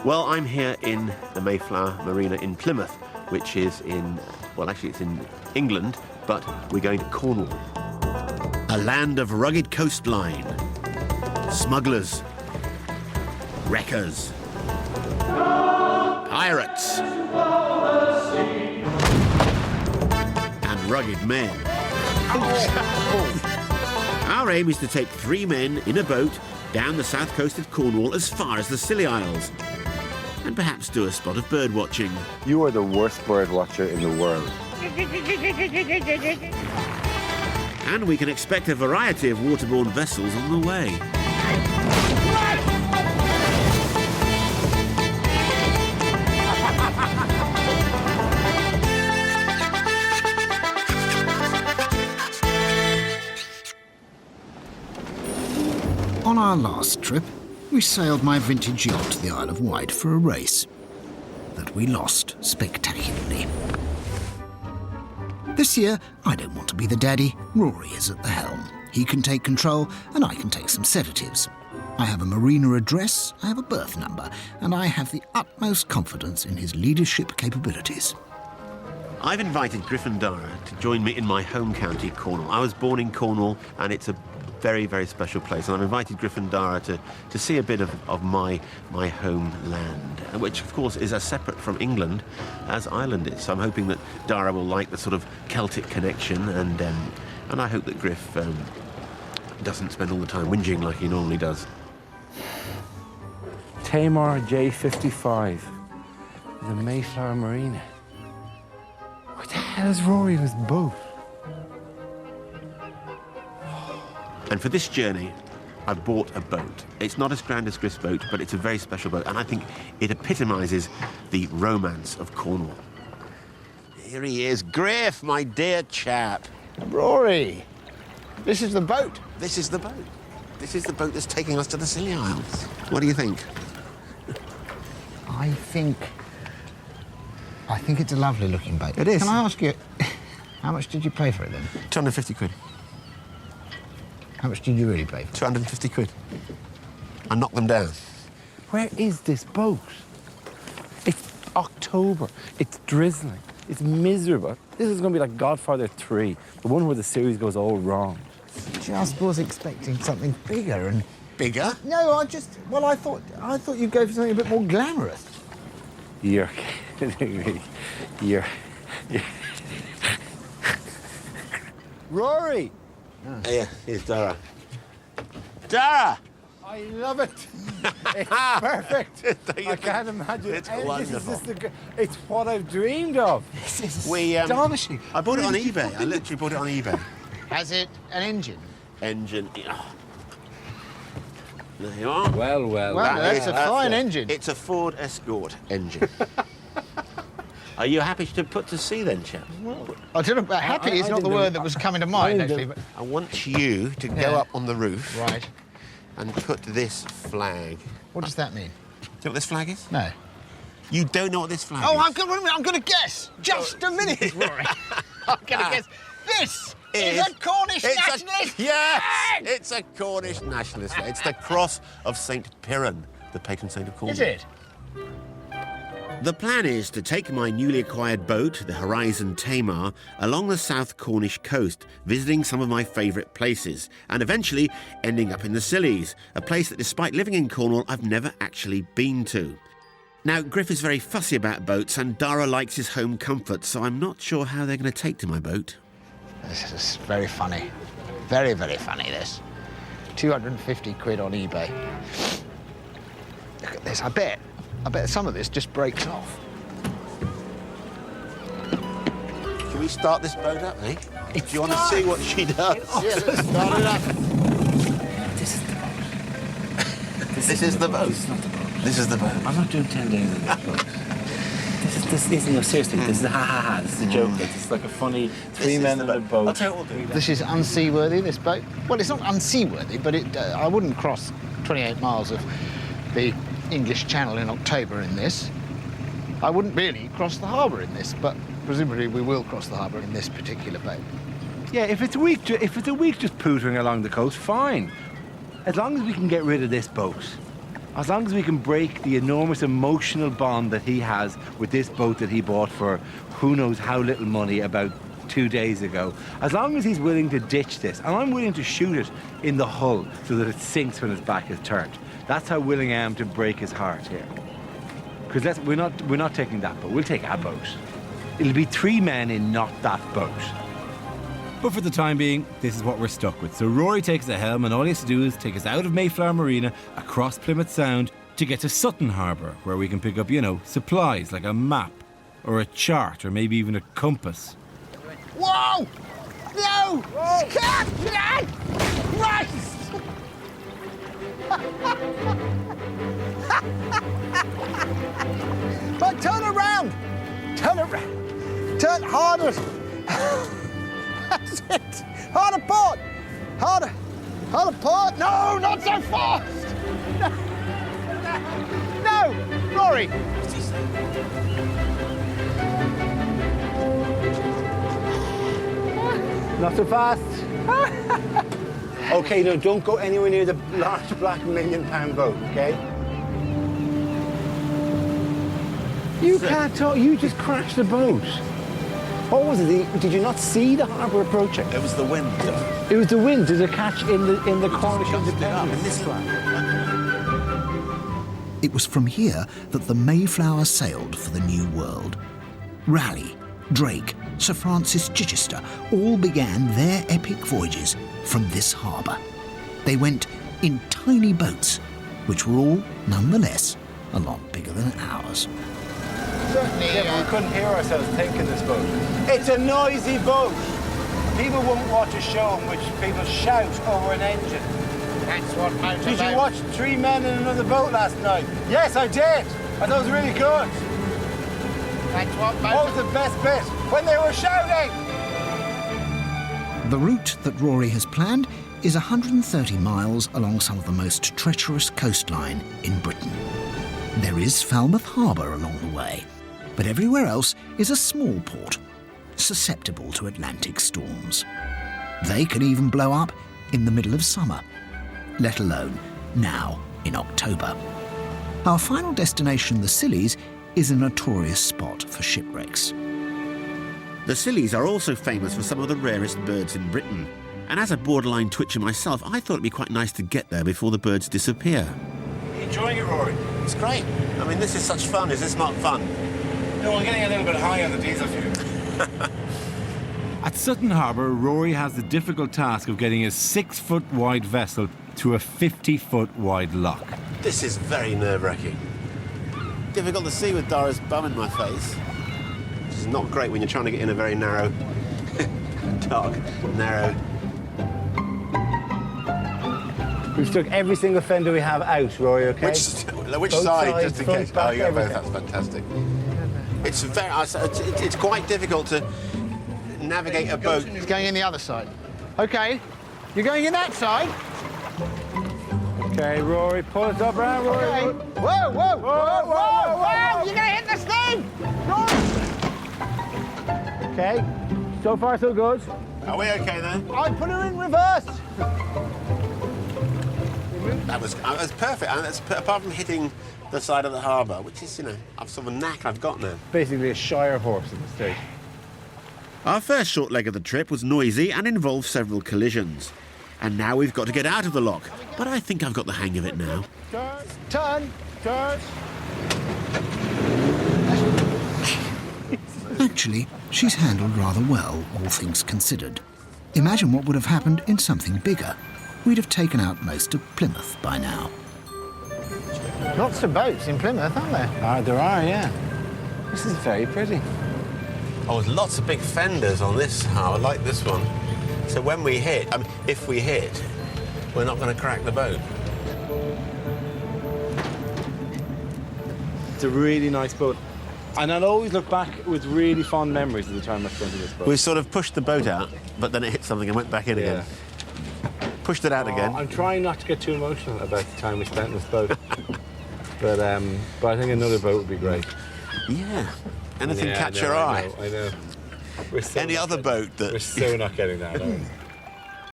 Well, I'm here in the Mayflower Marina in Plymouth, which is in, well, actually it's in England, but we're going to Cornwall. A land of rugged coastline, smugglers, wreckers, pirates, and rugged men. Our aim is to take 3 men in a boat down the south coast of Cornwall as far as the Scilly Isles, and perhaps do a spot of bird watching. You are the worst bird watcher in the world. And we can expect a variety of waterborne vessels on the way. On our last trip, we sailed my vintage yacht to the Isle of Wight for a race that we lost spectacularly. This year, I don't want to be the daddy. Rory is at the helm. He can take control, and I can take some sedatives. I have a marina address, I have a berth number, and I have the utmost confidence in his leadership capabilities. I've invited Griff and Dara to join me in my home county, Cornwall. I was born in Cornwall, and it's a very, very special place. And I've invited Griff and Dara to see a bit of my homeland, which, of course, is as separate from England as Ireland is. So I'm hoping that Dara will like the sort of Celtic connection, and I hope that Griff doesn't spend all the time whinging like he normally does. Tamar J55, the Mayflower Marina. Where the hell is Rory in his boat? And for this journey, I bought a boat. It's not as grand as Griff's boat, but it's a very special boat, and I think it epitomises the romance of Cornwall. Here he is, Griff, my dear chap. Rory, this is the boat. This is the boat. This is the boat that's taking us to the Scilly Isles. What do you think? I think it's a lovely looking boat. It is. Can I ask you, how much did you pay for it then? 250 quid. How much did you really pay for it? 250 quid. I knocked them down. Where is this boat? It's October. It's drizzling. It's miserable. This is going to be like Godfather 3, the one where the series goes all wrong. Just was expecting something bigger and... Bigger? No, I thought you'd go for something a bit more glamorous. You're kidding me. You're... Rory! Yeah, here's Dara. Dara! I love it. It's perfect. I can't imagine. It's This wonderful. is it's what I've dreamed of. This is astonishing. I bought it on eBay. I literally bought it on eBay. Has it an engine? Engine. Oh. There you are. Well. Well, that's a fine engine. It's a Ford Escort engine. Are you happy to put to sea then, chap? I don't know about happy is not the word that was coming to mind, actually. But... I want you to go up on the roof. Right. And put this flag. What does that mean? Do you know what this flag is? No. You don't know what this flag is? Oh, I'm going to guess. Just a minute, Rory. I'm going to guess. This is a Cornish nationalist Yes! flag! It's a Cornish nationalist flag. It's the cross of St. Piran, the patron saint of Cornwall. Is it? The plan is to take my newly acquired boat, the Horizon Tamar, along the South Cornish coast, visiting some of my favourite places, and eventually ending up in the Scillies, a place that, despite living in Cornwall, I've never actually been to. Now, Griff is very fussy about boats, and Dara likes his home comfort, so I'm not sure how they're going to take to my boat. This is very funny. Very, very funny, this. 250 quid on eBay. Look at this. I bet some of this just breaks off. Can we start this boat up, eh? Do you want to see what she does? Yeah, let's start it up. This is the boat. This is the boat. This is not the boat. This is the boat. I'm not doing 10 days in this boat. This isn't, no, seriously, this is a ha-ha-ha. This is a joke. It's like a funny 3 men in a boat. I'll tell you what we'll do. This is unseaworthy, this boat. Well, it's not unseaworthy, but I wouldn't cross 28 miles of the English Channel in October in this. I wouldn't really cross the harbour in this, but presumably we will cross the harbour in this particular boat. Yeah, if it's a week just pootering along the coast, fine. As long as we can get rid of this boat. As long as we can break the enormous emotional bond that he has with this boat that he bought for who knows how little money about 2 days ago, as long as he's willing to ditch this, and I'm willing to shoot it in the hull so that it sinks when its back is turned. That's how willing I am to break his heart here. Because we're not taking that boat. We'll take our boat. It'll be 3 men in not that boat. But for the time being, this is what we're stuck with. So Rory takes the helm and all he has to do is take us out of Mayflower Marina, across Plymouth Sound, to get to Sutton Harbour, where we can pick up, supplies like a map, or a chart, or maybe even a compass. Whoa! No! Captain! Christ! But turn around! Turn around! Turn harder! That's it! Harder port! Harder! Harder port! No, not so fast! No! Rory! Not so fast. Okay, no, don't go anywhere near the large black £1 million boat, okay? You can't talk. You just crashed the boat. What was it? Did you not see the harbour approaching? It was the wind. It was the wind. Did it catch in the Cornish Independence? This one. It was from here that the Mayflower sailed for the New World. Raleigh, Drake, Sir Francis Chichester all began their epic voyages from this harbour. They went in tiny boats, which were all, nonetheless, a lot bigger than ours. Certainly, Yeah, but we couldn't hear ourselves taking this boat. It's a noisy boat. People won't watch a show in which people shout over an engine. that's what motorboats... Did you watch 3 men in another boat last night? Yes, I did. I thought it was really good. That's what What was the best bit? When they were shouting! The route that Rory has planned is 130 miles along some of the most treacherous coastline in Britain. There is Falmouth Harbour along the way, but everywhere else is a small port, susceptible to Atlantic storms. They can even blow up in the middle of summer, let alone now in October. Our final destination, the Scillies, is a notorious spot for shipwrecks. The Scillies are also famous for some of the rarest birds in Britain. And as a borderline twitcher myself, I thought it'd be quite nice to get there before the birds disappear. Enjoying it, Rory? It's great. I mean, this is such fun. Is this not fun? No, we're getting a little bit high on the diesel fuel. At Sutton Harbour, Rory has the difficult task of getting a 6-foot wide vessel to a 50-foot wide lock. This is very nerve-wracking. Difficult to see with Dara's bum in my face. Which is not great when you're trying to get in a very narrow, dark, narrow... We've took every single fender we have out, Rory, okay? Which Both side, sides, just in front, case? back, Oh, yeah, both. everything. That's fantastic. It's quite difficult to navigate a boat. It's going in the other side. OK, you're going in that side. Okay, Rory, pull it up around, Rory. Okay. Whoa, whoa, whoa, whoa, whoa! You're going to hit this thing! Okay, so far so good. Are we okay then? I put her in reverse. That was perfect. And that's apart from hitting the side of the harbour, which is, sort of a knack I've got now. Basically a Shire horse at this stage. Our first short leg of the trip was noisy and involved several collisions. And now we've got to get out of the lock. But I think I've got the hang of it now. Turn, turn. Actually, she's handled rather well, all things considered. Imagine what would have happened in something bigger. We'd have taken out most of Plymouth by now. Lots of boats in Plymouth, aren't there? There are, yeah. This is very pretty. Oh, there's lots of big fenders on this harbour, like this one. So when we hit, if we hit, we're not going to crack the boat. It's a really nice boat. And I'll always look back with really fond memories of the time I spent in this boat. We sort of pushed the boat out, but then it hit something and went back in again. Pushed it out again. I'm trying not to get too emotional about the time we spent in this boat. but I think another boat would be great. Yeah. Anything catch no, your eye? I know. Any other boat that... We're so not getting that, are we?